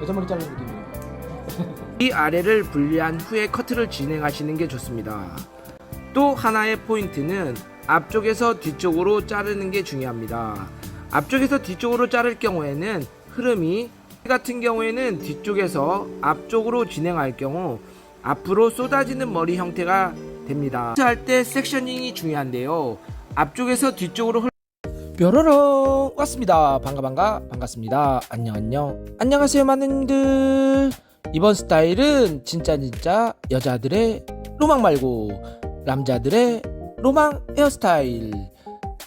여자머리 자르는 느낌이에요. 이 아래를 분리한 후에 커트를 진행하시는 게 좋습니다. 또 하나의 포인트는 앞쪽에서 뒤쪽으로 자르는 게 중요합니다. 앞쪽에서 뒤쪽으로 자를 경우에는 흐름이 같은 경우에는 뒤쪽에서 앞쪽으로 진행할 경우 앞으로 쏟아지는 머리 형태가 됩니다. 할 때 섹셔닝이 중요한데요. 앞쪽에서 뒤쪽으로 뾰로롱 왔습니다. 반갑습니다. 안녕하세요 많은들. 이번 스타일은 진짜 여자들의 로망 말고 남자들의 로망 헤어스타일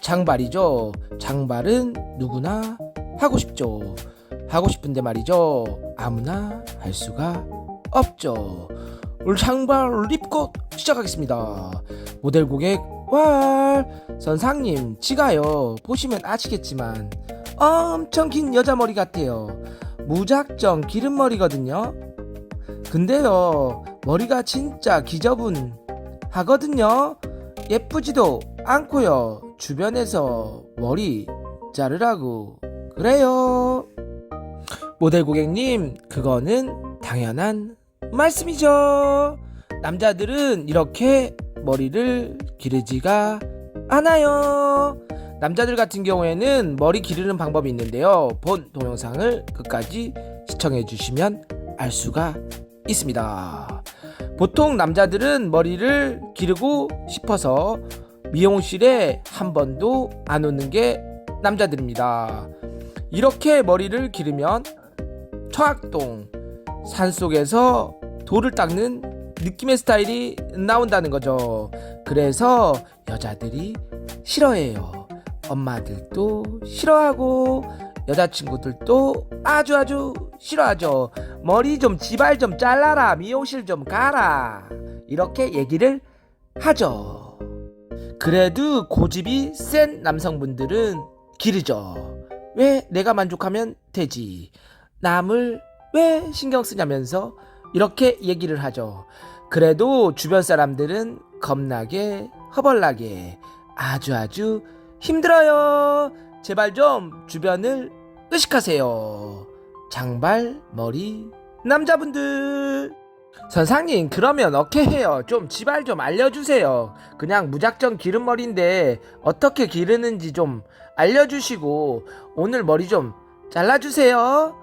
장발이죠. 장발은 누구나 하고 싶죠. 하고 싶은데 말이죠, 아무나 할 수가 없죠. 오늘 장발 립컷 시작하겠습니다. 모델 고객 선상님, 지가요 보시면 아시겠지만 엄청 긴 여자 머리 같아요. 무작정 기른 머리거든요. 근데요 머리가 진짜 기저분 하거든요. 예쁘지도 않고요. 주변에서 머리 자르라고 그래요. 모델 고객님, 그거는 당연한 말씀이죠. 남자들은 이렇게 머리를 기르지가 않아요. 남자들 같은 경우에는 머리 기르는 방법이 있는데요. 본 동영상을 끝까지 시청해 주시면 알 수가 있습니다. 보통 남자들은 머리를 기르고 싶어서 미용실에 한 번도 안 오는 게 남자들입니다. 이렇게 머리를 기르면 청학동 산속에서 돌을 닦는 느낌의 스타일이 나온다는 거죠. 그래서 여자들이 싫어해요. 엄마들도 싫어하고 여자친구들도 아주 싫어하죠. 머리 좀 지발 좀 잘라라, 미용실 좀 가라, 이렇게 얘기를 하죠. 그래도 고집이 센 남성분들은 기르죠. 왜 내가 만족하면 되지, 남을 왜 신경 쓰냐면서 이렇게 얘기를 하죠. 그래도 주변 사람들은 겁나게 허벌나게 아주 힘들어요. 제발 좀 주변을 의식하세요. 장발 머리 남자분들. 선상님, 그러면 어떻게 해요? 좀 지발 좀 알려주세요. 그냥 무작정 기른 머리인데 어떻게 기르는지 좀 알려주시고 오늘 머리 좀 잘라주세요.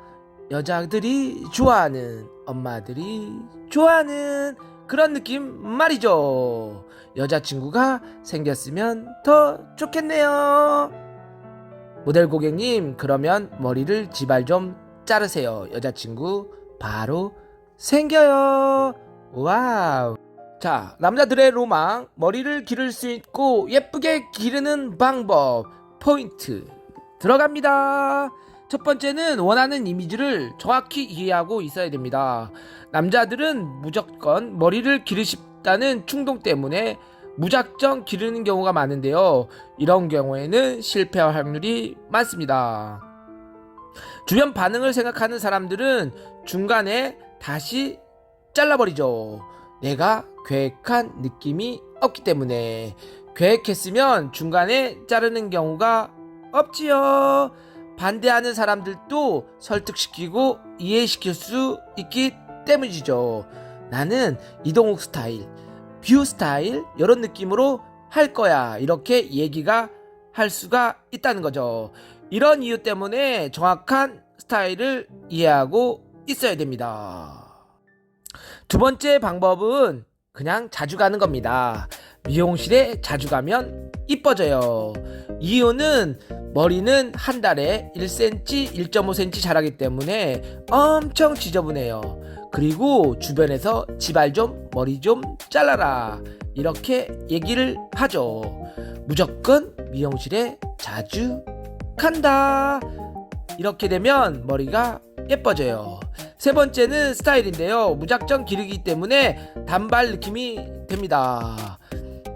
여자들이 좋아하는, 엄마들이 좋아하는 그런 느낌 말이죠. 여자친구가 생겼으면 더 좋겠네요. 모델 고객님, 그러면 머리를 지발 좀 자르세요. 여자친구 바로 생겨요. 와우. 자, 남자들의 로망, 머리를 기를 수 있고 예쁘게 기르는 방법 포인트 들어갑니다. 첫 번째는 원하는 이미지를 정확히 이해하고 있어야 됩니다. 남자들은 무조건 머리를 기르십다는 충동 때문에 무작정 기르는 경우가 많은데요. 이런 경우에는 실패할 확률이 많습니다. 주변 반응을 생각하는 사람들은 중간에 다시 잘라버리죠. 내가 계획한 느낌이 없기 때문에. 계획했으면 중간에 자르는 경우가 없지요. 반대하는 사람들도 설득시키고 이해시킬 수 있기 때문이죠. 나는 이동욱 스타일, 뷰 스타일 이런 느낌으로 할 거야, 이렇게 얘기가 할 수가 있다는 거죠. 이런 이유 때문에 정확한 스타일을 이해하고 있어야 됩니다. 두 번째 방법은 그냥 자주 가는 겁니다. 미용실에 자주 가면 이뻐져요. 이유는 머리는 한 달에 1cm, 1.5cm 자라기 때문에 엄청 지저분해요. 그리고 주변에서 지발 좀 머리 좀 잘라라, 이렇게 얘기를 하죠. 무조건 미용실에 자주 간다. 이렇게 되면 머리가 예뻐져요. 세 번째는 스타일인데요. 무작정 기르기 때문에 단발 느낌이 됩니다.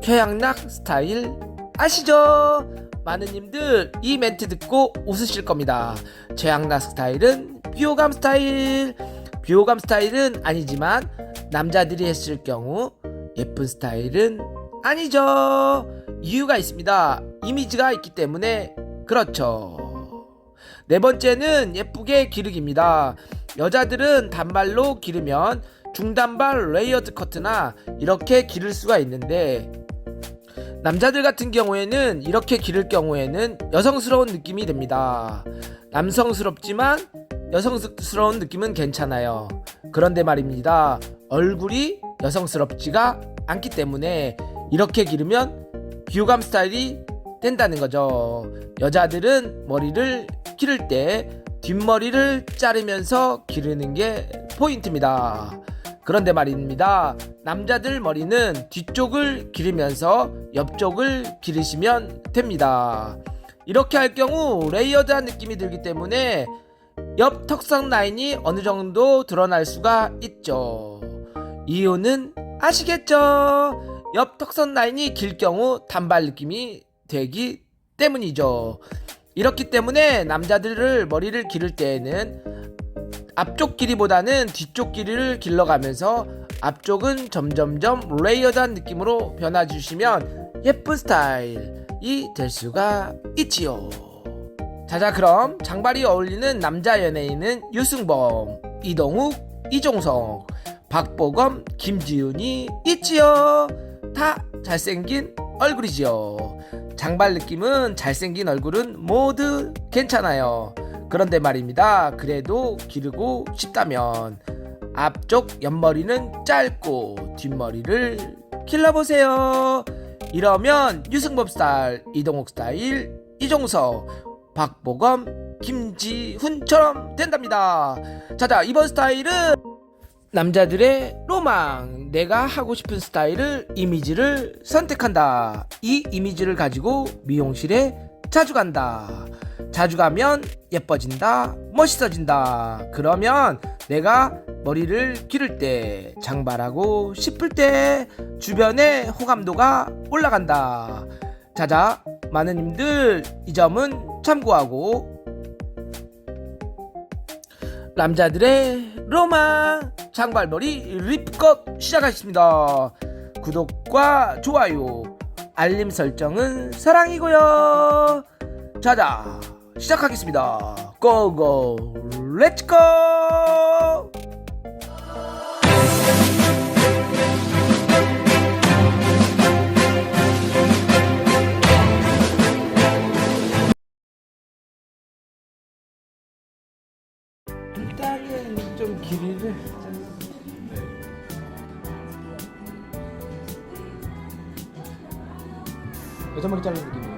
최양락 스타일 아시죠? 많은 님들 이 멘트 듣고 웃으실 겁니다. 최양락 스타일은 비호감 스타일. 비호감 스타일은 아니지만 남자들이 했을 경우 예쁜 스타일은 아니죠. 이유가 있습니다. 이미지가 있기 때문에 그렇죠. 네 번째는 예쁘게 기르기입니다. 여자들은 단발로 기르면 중단발 레이어드 커트나 이렇게 기를 수가 있는데, 남자들 같은 경우에는 이렇게 기를 경우에는 여성스러운 느낌이 됩니다. 남성스럽지만 여성스러운 느낌은 괜찮아요. 그런데 말입니다, 얼굴이 여성스럽지가 않기 때문에 이렇게 기르면 비호감 스타일이 된다는 거죠. 여자들은 머리를 기를 때 뒷머리를 자르면서 기르는 게 포인트입니다. 그런데 말입니다, 남자들 머리는 뒤쪽을 기르면서 옆쪽을 기르시면 됩니다. 이렇게 할 경우 레이어드한 느낌이 들기 때문에 옆 턱선 라인이 어느 정도 드러날 수가 있죠. 이유는 아시겠죠? 옆 턱선 라인이 길 경우 단발 느낌이 되기 때문이죠. 이렇기 때문에 남자들을 머리를 기를 때에는 앞쪽 길이보다는 뒤쪽 길이를 길러가면서 앞쪽은 점점점 레이어드한 느낌으로 변화주시면 예쁜 스타일이 될 수가 있지요. 자자, 그럼 장발이 어울리는 남자 연예인은 유승범, 이동욱, 이종석, 박보검, 김지훈이 있지요. 다 잘생긴 얼굴이지요. 장발 느낌은 잘생긴 얼굴은 모두 괜찮아요. 그런데 말입니다, 그래도 기르고 싶다면 앞쪽 옆머리는 짧고 뒷머리를 길러보세요. 이러면 유승범 스타일, 이동욱 스타일, 이종석, 박보검, 김지훈처럼 된답니다. 자자, 이번 스타일은 남자들의 로망, 내가 하고 싶은 스타일을, 이미지를 선택한다. 이 이미지를 가지고 미용실에 자주 간다. 자주 가면 예뻐진다, 멋있어진다. 그러면 내가 머리를 기를 때, 장발하고 싶을 때 주변의 호감도가 올라간다. 자자, 많은 님들 이 점은 참고하고 남자들의 로망 장발머리 립컷 시작하겠습니다. 구독과 좋아요, 알림 설정은 사랑이고요. 자자, 시작하겠습니다. 고고 렛츠고. 일단은 좀 길이를 여자 머리 자르는 느낌이에요.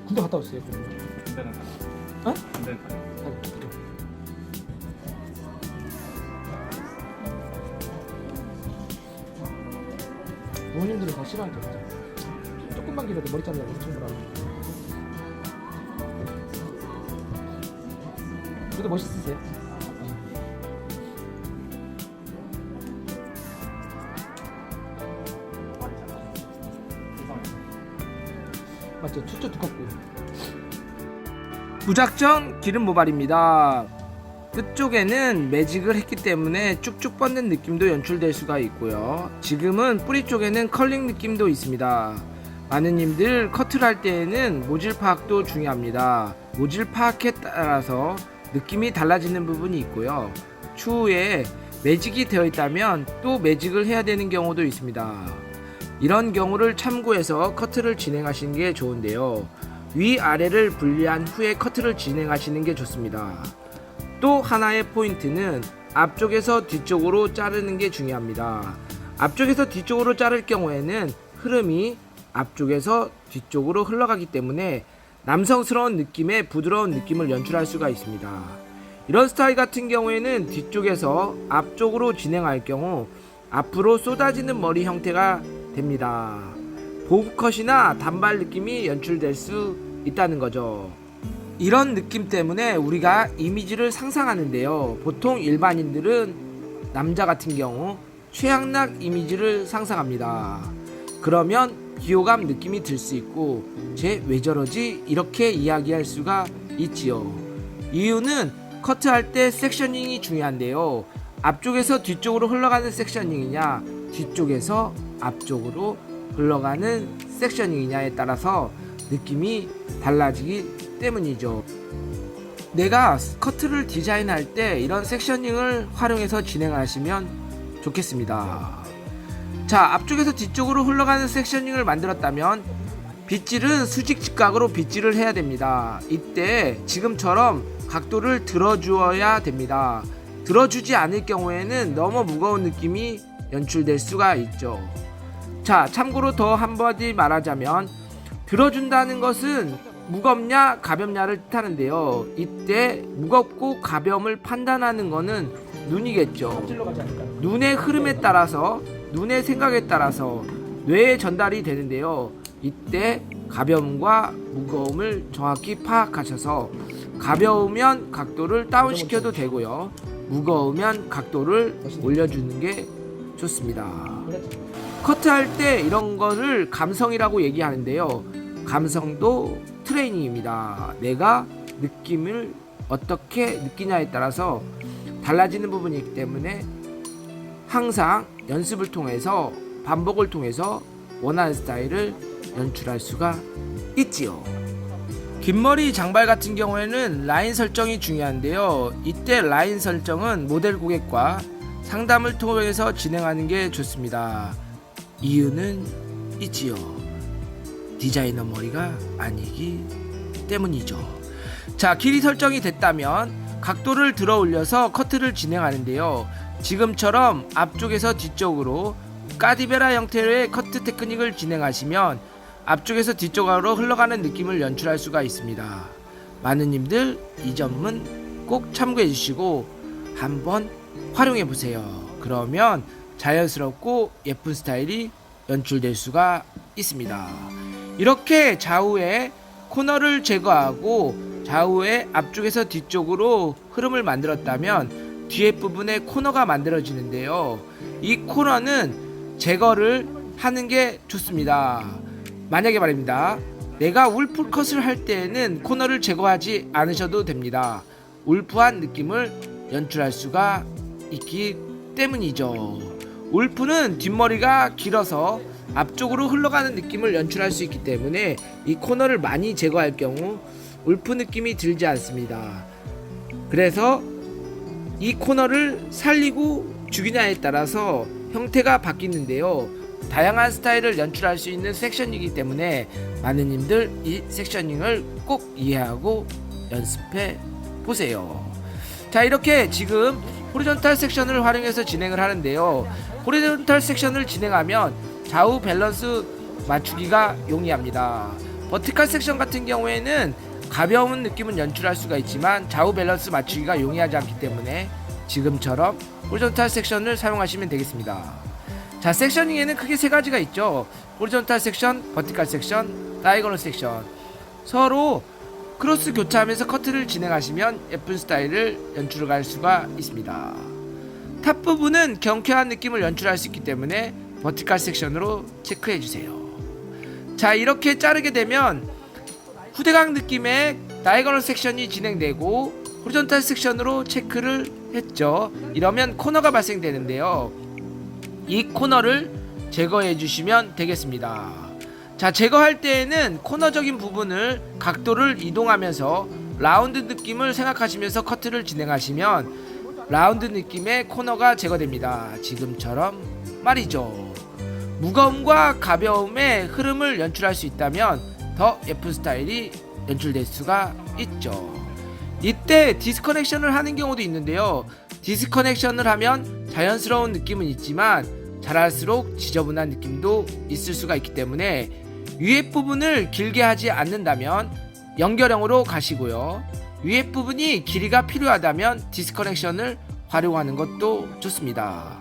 군대 갔다 왔어요. 군대는 가요. 어? 군대는 가요. 부모님들은 다 싫어하죠. 조금만 길어도 머리 자르려고 엄청 뭐라 그러죠. 그래도 멋있으세요? 맞죠? 투조 두껍고. 무작정 기름 모발입니다. 끝쪽에는 매직을 했기 때문에 쭉쭉 뻗는 느낌도 연출될 수가 있고요. 지금은 뿌리 쪽에는 컬링 느낌도 있습니다. 많은 님들 커트를 할 때에는 모질 파악도 중요합니다. 모질 파악에 따라서 느낌이 달라지는 부분이 있고요. 추후에 매직이 되어 있다면 또 매직을 해야 되는 경우도 있습니다. 이런 경우를 참고해서 커트를 진행하시는 게 좋은데요. 위아래를 분리한 후에 커트를 진행하시는 게 좋습니다. 또 하나의 포인트는 앞쪽에서 뒤쪽으로 자르는 게 중요합니다. 앞쪽에서 뒤쪽으로 자를 경우에는 흐름이 앞쪽에서 뒤쪽으로 흘러가기 때문에 남성스러운 느낌의 부드러운 느낌을 연출할 수가 있습니다. 이런 스타일 같은 경우에는 뒤쪽에서 앞쪽으로 진행할 경우 앞으로 쏟아지는 머리 형태가 됩니다. 보브컷이나 단발 느낌이 연출될 수 있다는 거죠. 이런 느낌 때문에 우리가 이미지를 상상하는데요. 보통 일반인들은 남자 같은 경우 최양락 이미지를 상상합니다. 그러면 비호감 느낌이 들 수 있고 쟤 왜 저러지? 이렇게 이야기할 수가 있지요. 이유는 커트할 때 섹셔닝이 중요한데요. 앞쪽에서 뒤쪽으로 흘러가는 섹셔닝이냐, 뒤쪽에서 앞쪽으로 흘러가는 섹셔닝이냐에 따라서 느낌이 달라지기 때문이죠. 내가 커트를 디자인할 때 이런 섹셔닝을 활용해서 진행하시면 좋겠습니다. 자, 앞쪽에서 뒤쪽으로 흘러가는 섹셔닝을 만들었다면 빗질은 수직 직각으로 빗질을 해야 됩니다. 이때 지금처럼 각도를 들어주어야 됩니다. 들어주지 않을 경우에는 너무 무거운 느낌이 연출될 수가 있죠. 자, 참고로 더 한마디 말하자면 들어준다는 것은 무겁냐 가볍냐를 뜻하는데요. 이때 무겁고 가벼움을 판단하는 것은 눈이겠죠. 눈의 흐름에 따라서, 눈의 생각에 따라서 뇌에 전달이 되는데요. 이때 가벼움과 무거움을 정확히 파악하셔서 가벼우면 각도를 다운시켜도 되고요, 무거우면 각도를 올려주는 게 좋습니다. 커트할 때 이런 거를 감성이라고 얘기하는데요. 감성도 트레이닝입니다. 내가 느낌을 어떻게 느끼냐에 따라서 달라지는 부분이 있기 때문에 항상 연습을 통해서, 반복을 통해서 원하는 스타일을 연출할 수가 있지요. 긴 머리 장발 같은 경우에는 라인 설정이 중요한데요. 이때 라인 설정은 모델 고객과 상담을 통해서 진행하는 게 좋습니다. 이유는 있지요. 디자이너 머리가 아니기 때문이죠. 자, 길이 설정이 됐다면 각도를 들어 올려서 커트를 진행하는데요. 지금처럼 앞쪽에서 뒤쪽으로 까디베라 형태의 커트 테크닉을 진행하시면 앞쪽에서 뒤쪽으로 흘러가는 느낌을 연출할 수가 있습니다. 많은 님들 이 점은 꼭 참고해 주시고 한번 활용해 보세요. 그러면 자연스럽고 예쁜 스타일이 연출될 수가 있습니다. 이렇게 좌우에 코너를 제거하고 좌우에 앞쪽에서 뒤쪽으로 흐름을 만들었다면 뒤에 부분에 코너가 만들어지는데요. 이 코너는 제거를 하는 게 좋습니다. 만약에 말입니다, 내가 울프 컷을 할 때에는 코너를 제거하지 않으셔도 됩니다. 울프한 느낌을 연출할 수가 있기 때문이죠. 울프는 뒷머리가 길어서 앞쪽으로 흘러가는 느낌을 연출할 수 있기 때문에 이 코너를 많이 제거할 경우 울프 느낌이 들지 않습니다. 그래서 이 코너를 살리고 죽이냐에 따라서 형태가 바뀌는데요. 다양한 스타일을 연출할 수 있는 섹셔닝이기 때문에 많은 님들 이 섹셔닝을 꼭 이해하고 연습해 보세요. 자, 이렇게 지금 호리존탈 섹션을 활용해서 진행을 하는데요. 호리존탈 섹션을 진행하면 좌우 밸런스 맞추기가 용이합니다. 버티컬 섹션 같은 경우에는 가벼운 느낌은 연출할 수가 있지만 좌우 밸런스 맞추기가 용이하지 않기 때문에 지금처럼 호리존탈 섹션을 사용하시면 되겠습니다. 자, 섹셔닝에는 크게 세 가지가 있죠. 호리존탈 섹션, 버티컬 섹션, 다이고널 섹션. 서로 크로스 교차하면서 커트를 진행하시면 예쁜 스타일을 연출할 수가 있습니다. 탑 부분은 경쾌한 느낌을 연출할 수 있기 때문에 버티컬 섹션으로 체크해 주세요. 자, 이렇게 자르게 되면 후대각 느낌의 다이고널 섹션이 진행되고 호리존탈 섹션으로 체크를 했죠. 이러면 코너가 발생되는데요. 이 코너를 제거해 주시면 되겠습니다. 자, 제거할 때에는 코너적인 부분을 각도를 이동하면서 라운드 느낌을 생각하시면서 커트를 진행하시면 라운드 느낌의 코너가 제거됩니다. 지금처럼 말이죠. 무거움과 가벼움의 흐름을 연출할 수 있다면 더 예쁜 스타일이 연출될 수가 있죠. 이때 디스커넥션을 하는 경우도 있는데요. 디스커넥션을 하면 자연스러운 느낌은 있지만 잘할수록 지저분한 느낌도 있을 수가 있기 때문에 위에 부분을 길게 하지 않는다면 연결형으로 가시고요. 위에 부분이 길이가 필요하다면 디스커넥션을 활용하는 것도 좋습니다.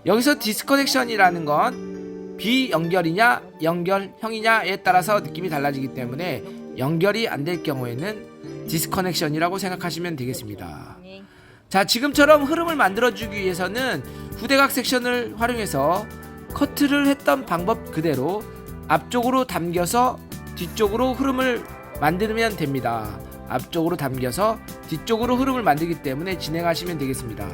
여기서 디스커넥션이라는 건 비연결이냐 연결형이냐에 따라서 느낌이 달라지기 때문에 연결이 안 될 경우에는 디스커넥션이라고 생각하시면 되겠습니다. 자, 지금처럼 흐름을 만들어주기 위해서는 후대각 섹션을 활용해서 커트를 했던 방법 그대로 앞쪽으로 당겨서 뒤쪽으로 흐름을 만들면 됩니다. 앞쪽으로 당겨서 뒤쪽으로 흐름을 만들기 때문에 진행하시면 되겠습니다.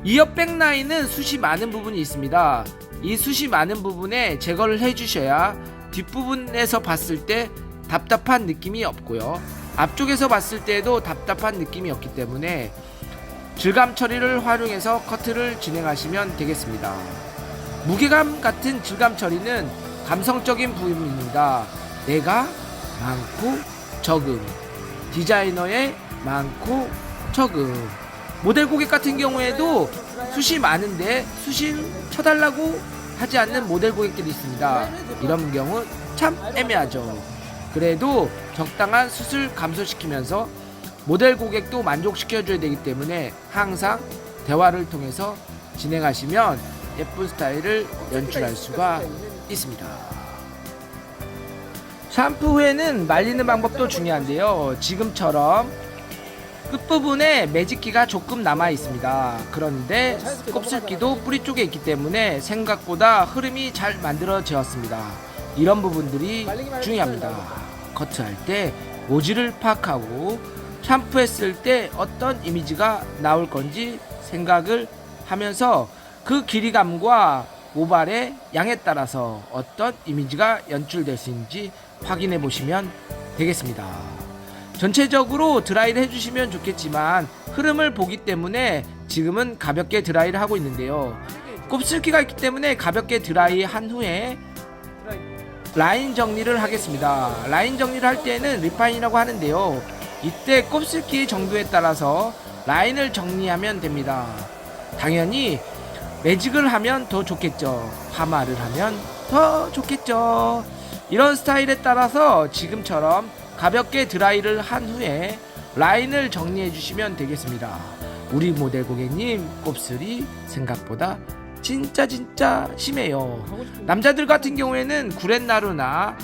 이 옆 백라인은 숱이 많은 부분이 있습니다. 이 숱이 많은 부분에 제거를 해주셔야 뒷부분에서 봤을 때 답답한 느낌이 없고요, 앞쪽에서 봤을 때도 답답한 느낌이 없기 때문에 질감 처리를 활용해서 커트를 진행하시면 되겠습니다. 무게감 같은 질감 처리는 감성적인 부분입니다. 내가 많고 적음, 디자이너의 많고 적음. 모델 고객 같은 경우에도 숱이 많은데 숱을 쳐달라고 하지 않는 모델 고객들이 있습니다. 이런 경우 참 애매하죠. 그래도 적당한 숱을 감소시키면서 모델 고객도 만족시켜줘야 되기 때문에 항상 대화를 통해서 진행하시면 예쁜 스타일을 연출할 수가 있습니다. 샴푸 후에는 말리는 방법도 중요한데요, 지금처럼 끝부분에 매직기가 조금 남아 있습니다. 그런데 곱슬기도 뿌리 쪽에 있기 때문에 생각보다 흐름이 잘 만들어졌습니다. 이런 부분들이 중요합니다. 커트할 때 모질을 파악하고 샴푸했을 때 어떤 이미지가 나올 건지 생각을 하면서 그 길이감과 모발의 양에 따라서 어떤 이미지가 연출될 수 있는지 확인해 보시면 되겠습니다. 전체적으로 드라이를 해주시면 좋겠지만 흐름을 보기 때문에 지금은 가볍게 드라이를 하고 있는데요, 곱슬기가 있기 때문에 가볍게 드라이 한 후에 라인 정리를 하겠습니다. 라인 정리를 할 때는 리파인이라고 하는데요, 이때 곱슬기 정도에 따라서 라인을 정리하면 됩니다. 당연히 매직을 하면 더 좋겠죠, 파마를 하면 더 좋겠죠. 이런 스타일에 따라서 지금처럼 가볍게 드라이를 한 후에 라인을 정리해 주시면 되겠습니다. 우리 모델 고객님 곱슬이 생각보다 진짜 심해요. 남자들 같은 경우에는 구렛나루나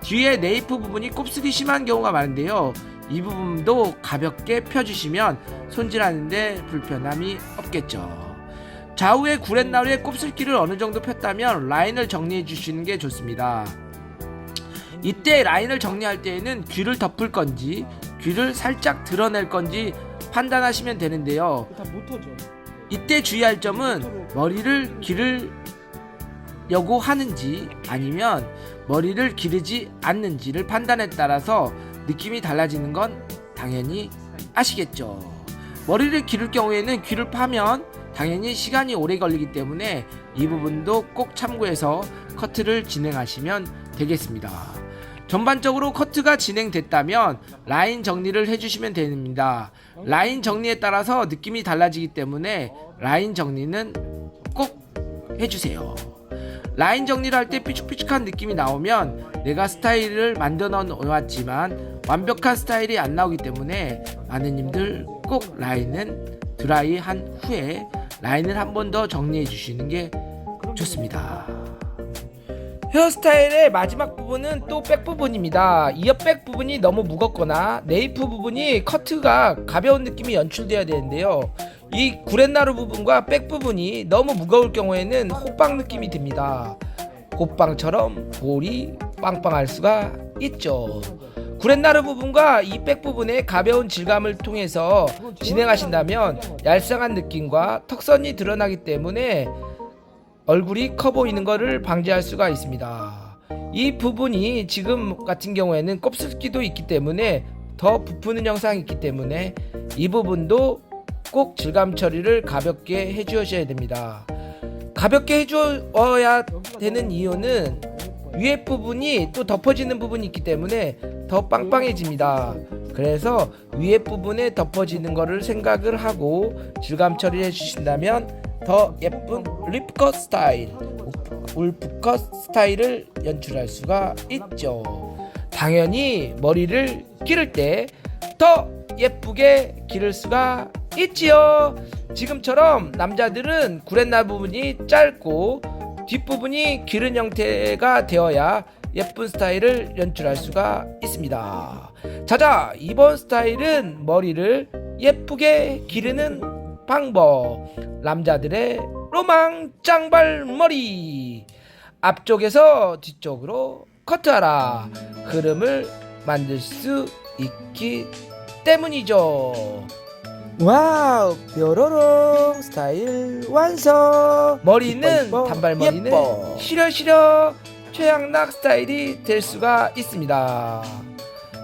뒤에 네이프 부분이 곱슬이 심한 경우가 많은데요, 이 부분도 가볍게 펴주시면 손질하는데 불편함이 없겠죠. 좌우의 구렛나루에 곱슬기를 어느 정도 폈다면 라인을 정리해 주시는 게 좋습니다. 이때 라인을 정리할 때에는 귀를 덮을 건지 귀를 살짝 드러낼 건지 판단하시면 되는데요, 이때 주의할 점은 머리를 기르려고 하는지 아니면 머리를 기르지 않는지를 판단에 따라서 느낌이 달라지는 건 당연히 아시겠죠. 머리를 기를 경우에는 귀를 파면 당연히 시간이 오래 걸리기 때문에 이 부분도 꼭 참고해서 커트를 진행하시면 되겠습니다. 전반적으로 커트가 진행됐다면 라인 정리를 해주시면 됩니다. 라인 정리에 따라서 느낌이 달라지기 때문에 라인 정리는 꼭 해주세요. 라인 정리를 할 때 삐죽삐죽한 느낌이 나오면 내가 스타일을 만들어 놓았지만 완벽한 스타일이 안 나오기 때문에 마느님들 꼭 라인은 드라이 한 후에 라인을 한 번 더 정리해 주시는 게 좋습니다. 헤어스타일의 마지막 부분은 또 백 부분입니다. 이어백 부분이 너무 무겁거나 네이프 부분이 커트가 가벼운 느낌이 연출되어야 되는데요, 이 구렛나루 부분과 백 부분이 너무 무거울 경우에는 호빵 느낌이 듭니다. 호빵처럼 볼이 빵빵할 수가 있죠. 구렛나루 부분과 이 백 부분의 가벼운 질감을 통해서 진행하신다면 얄쌍한 느낌과 턱선이 드러나기 때문에 얼굴이 커 보이는 것을 방지할 수가 있습니다. 이 부분이 지금 같은 경우에는 곱슬기도 있기 때문에 더 부푸는 형상이 있기 때문에 이 부분도 꼭 질감 처리를 가볍게 해주셔야 됩니다. 가볍게 해주어야 되는 이유는 위에 부분이 또 덮어지는 부분이 있기 때문에 더 빵빵해집니다. 그래서 위에 부분에 덮어지는 거를 생각을 하고 질감 처리를 해주신다면 더 예쁜 립컷 스타일, 울프컷 스타일을 연출할 수가 있죠. 당연히 머리를 기를 때 더 예쁘게 기를 수가 있지요. 지금처럼 남자들은 구렛나루 부분이 짧고 뒷부분이 기른 형태가 되어야 예쁜 스타일을 연출할 수가 있습니다. 자자, 이번 스타일은 머리를 예쁘게 기르는 방법, 남자들의 로망 짱발머리. 앞쪽에서 뒤쪽으로 커트하라. 흐름을 만들 수 있기 때문이죠. 와우, 뾰로롱 스타일 완성. 머리는 이뻐, 이뻐. 단발머리는 예뻐. 시려시려 최양락 스타일이 될 수가 있습니다.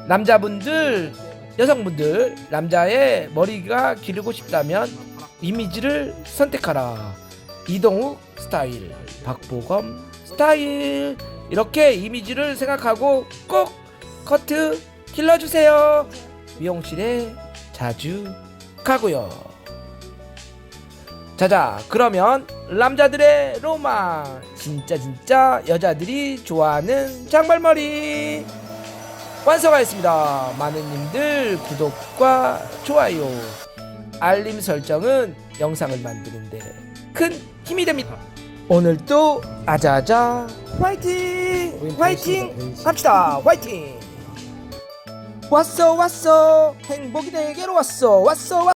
남자분들, 여성분들, 남자의 머리가 기르고 싶다면 이미지를 선택하라. 이동욱 스타일, 박보검 스타일. 이렇게 이미지를 생각하고 꼭 커트 길러주세요. 미용실에 자주 가고요. 자자, 그러면 남자들의 로망, 진짜 여자들이 좋아하는 장발머리 완성하였습니다. 많은 님들 구독과 좋아요, 알림 설정은 영상을 만드는데 큰 힘이 됩니다. 오늘도 아자아자 화이팅! 화이팅! 합시다. 화이팅! 왔어 행복이 내게로 왔어.